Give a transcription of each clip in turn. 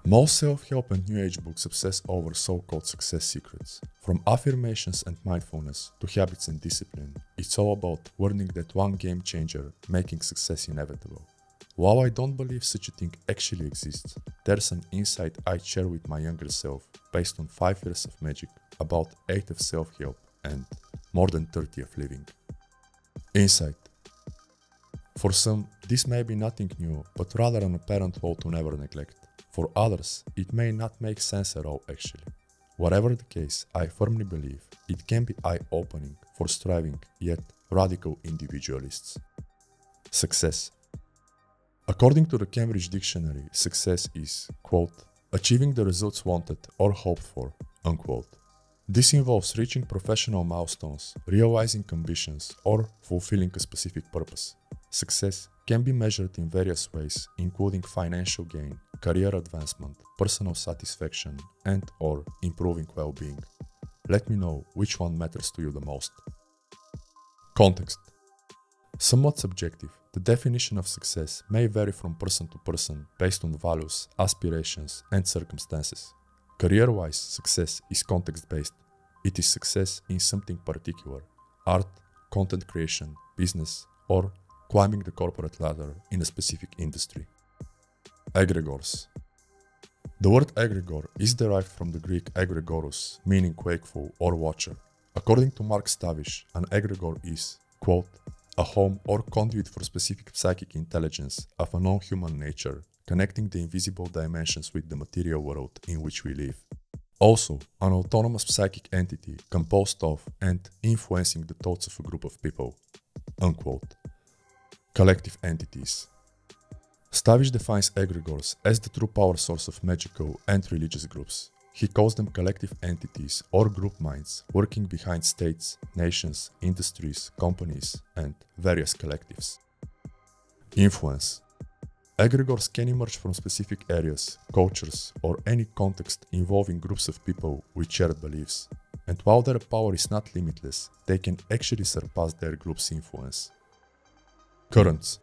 Most self-help and New Age books obsess over so-called success secrets. From affirmations and mindfulness to habits and discipline, it's all about learning that one game changer, making success inevitable. While I don't believe such a thing actually exists, there's an insight I share with my younger self based on 5 years of magic, about 8 of self-help and more than 30 of living. Insight. For some, this may be nothing new, but rather an apparent law to never neglect. For others, it may not make sense at all actually. Whatever the case, I firmly believe it can be eye-opening for striving yet radical individualists. Success. According to the Cambridge Dictionary, success is, quote, achieving the results wanted or hoped for, unquote. This involves reaching professional milestones, realizing ambitions, or fulfilling a specific purpose. Success can be measured in various ways, including financial gain, career advancement, personal satisfaction, and/or improving well-being. Let me know which one matters to you the most. Context. Somewhat subjective, the definition of success may vary from person to person based on values, aspirations, and circumstances. Career-wise, success is context-based. It is success in something particular: art, content creation, business, or climbing the corporate ladder in a specific industry. Egregores. The word egregore is derived from the Greek egregorus, meaning wakeful or watcher. According to Mark Stavish, an egregore is, quote, a home or conduit for specific psychic intelligence of a non-human nature, connecting the invisible dimensions with the material world in which we live. Also, an autonomous psychic entity composed of and influencing the thoughts of a group of people, unquote. Collective entities. Stavish defines egregores as the true power source of magical and religious groups. He calls them collective entities or group minds working behind states, nations, industries, companies, and various collectives. Influence. Egregores can emerge from specific areas, cultures, or any context involving groups of people with shared beliefs. And while their power is not limitless, they can actually surpass their group's influence. Currents.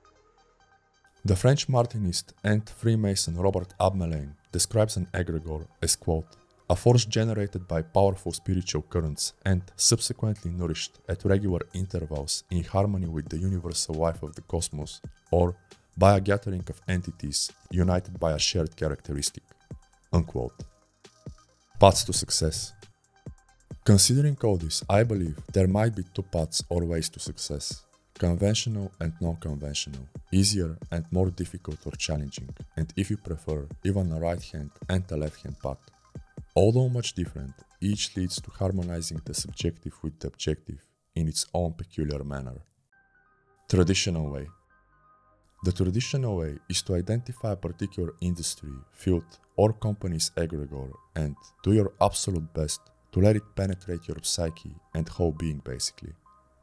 The French Martinist and Freemason Robert Abmelin describes an egregore as, quote, a force generated by powerful spiritual currents and subsequently nourished at regular intervals in harmony with the universal life of the cosmos, or by a gathering of entities united by a shared characteristic, unquote. Paths to success. Considering all this, I believe there might be 2 paths or ways to success: conventional and non-conventional, easier and more difficult or challenging, and if you prefer, even a right-hand and a left-hand path. Although much different, each leads to harmonizing the subjective with the objective in its own peculiar manner. Traditional way. The traditional way is to identify a particular industry, field, or company's egregore and do your absolute best to let it penetrate your psyche and whole being basically.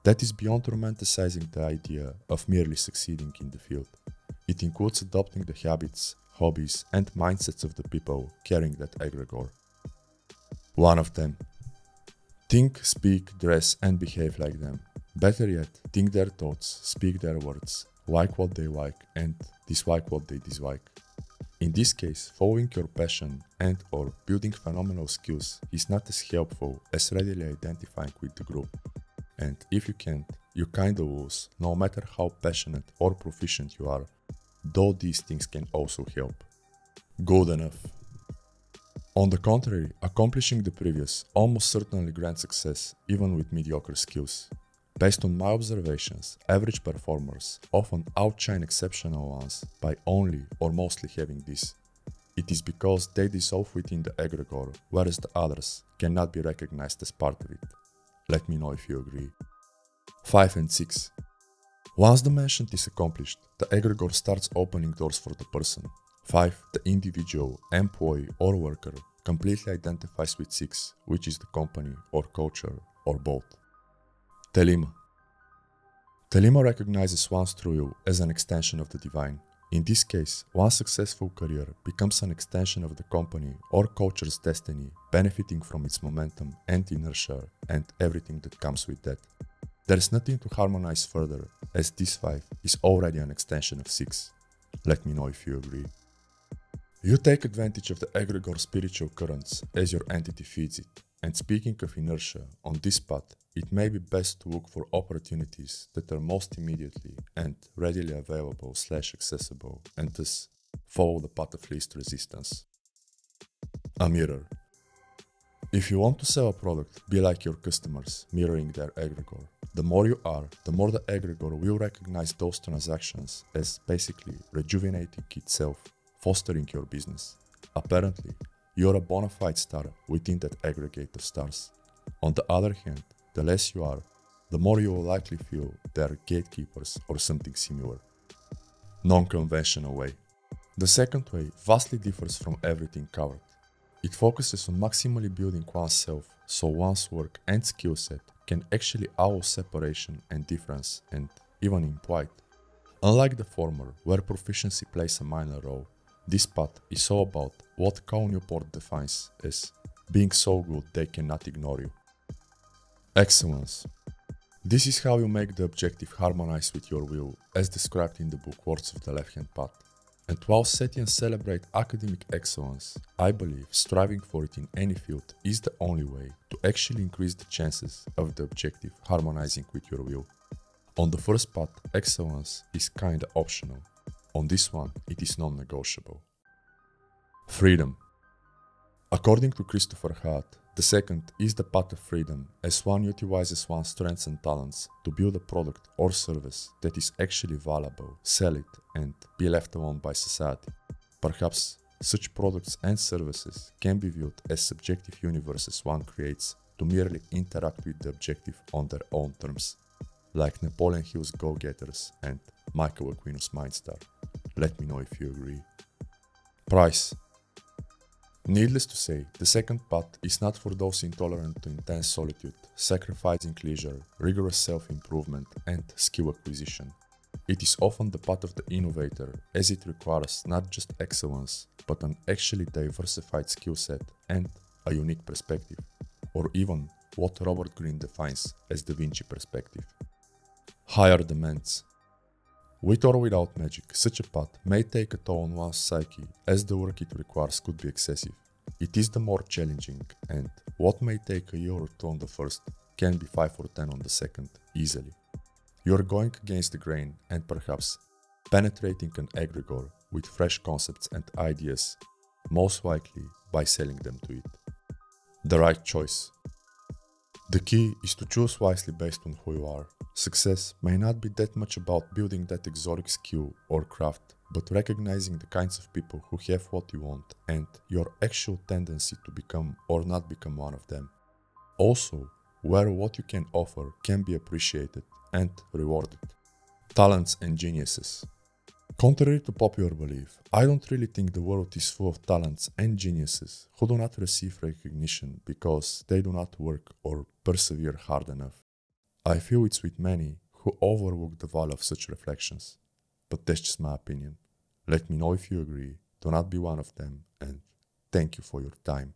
That is beyond romanticizing the idea of merely succeeding in the field. It includes adopting the habits, hobbies, and mindsets of the people carrying that egregore. One of them. Think, speak, dress, and behave like them. Better yet, think their thoughts, speak their words, like what they like, and dislike what they dislike. In this case, following your passion and/or building phenomenal skills is not as helpful as readily identifying with the group. And if you can't, you kinda lose, no matter how passionate or proficient you are, though these things can also help. Good enough. On the contrary, accomplishing the previous almost certainly grants success even with mediocre skills. Based on my observations, average performers often outshine exceptional ones by only or mostly having this. It is because they dissolve within the egregore, whereas the others cannot be recognized as part of it. Let me know if you agree. 5 and 6. Once the mentioned is accomplished, the egregore starts opening doors for the person. 5. The individual, employee, or worker completely identifies with 6, which is the company or culture or both. Thelema. Thelema recognizes one's true you as an extension of the divine. In this case, one's successful career becomes an extension of the company or culture's destiny, benefiting from its momentum and inertia and everything that comes with that. There is nothing to harmonize further, as this 5 is already an extension of 6. Let me know if you agree. You take advantage of the egregore spiritual currents as your entity feeds it. And speaking of inertia, on this path, it may be best to look for opportunities that are most immediately and readily available / accessible, and thus follow the path of least resistance. A mirror. If you want to sell a product, be like your customers, mirroring their egregore. The more you are, the more the egregore will recognize those transactions as basically rejuvenating itself, fostering your business. Apparently, you're a bona fide star within that aggregate of stars. On the other hand, the less you are, the more you will likely feel they are gatekeepers or something similar. Non-conventional way. The second way vastly differs from everything covered. It focuses on maximally building oneself so one's work and skill set can actually allow separation and difference, and even implied. Unlike the former, where proficiency plays a minor role, this path is all about what Cal Newport defines as being so good they cannot ignore you. Excellence. This is how you make the objective harmonize with your will, as described in the book Words of the Left-Hand Path. And while Sethians celebrate academic excellence, I believe striving for it in any field is the only way to actually increase the chances of the objective harmonizing with your will. On the first path, excellence is kinda optional. On this one, it is non-negotiable. Freedom. According to Christopher Hart, the second is the path of freedom, as one utilizes one's strengths and talents to build a product or service that is actually valuable, sell it, and be left alone by society. Perhaps such products and services can be viewed as subjective universes one creates to merely interact with the objective on their own terms, like Napoleon Hill's Go-Getters and Michael Aquino's Mindstar. Let me know if you agree. Price. Needless to say, the second path is not for those intolerant to intense solitude, sacrificing leisure, rigorous self-improvement, and skill acquisition. It is often the path of the innovator, as it requires not just excellence, but an actually diversified skill set and a unique perspective, or even what Robert Greene defines as Da Vinci perspective. Higher demands. With or without magic, such a path may take a toll on one's psyche, as the work it requires could be excessive. It is the more challenging, and what may take a year or two on the first can be 5 or 10 on the second, easily. You are going against the grain and perhaps penetrating an egregore with fresh concepts and ideas, most likely by selling them to it. The right choice. The key is to choose wisely based on who you are. Success may not be that much about building that exotic skill or craft, but recognizing the kinds of people who have what you want and your actual tendency to become or not become one of them. Also, where what you can offer can be appreciated and rewarded. Talents and geniuses. Contrary to popular belief, I don't really think the world is full of talents and geniuses who do not receive recognition because they do not work or persevere hard enough. I feel it's with many who overlook the value of such reflections, but that's just my opinion. Let me know if you agree, do not be one of them, and thank you for your time.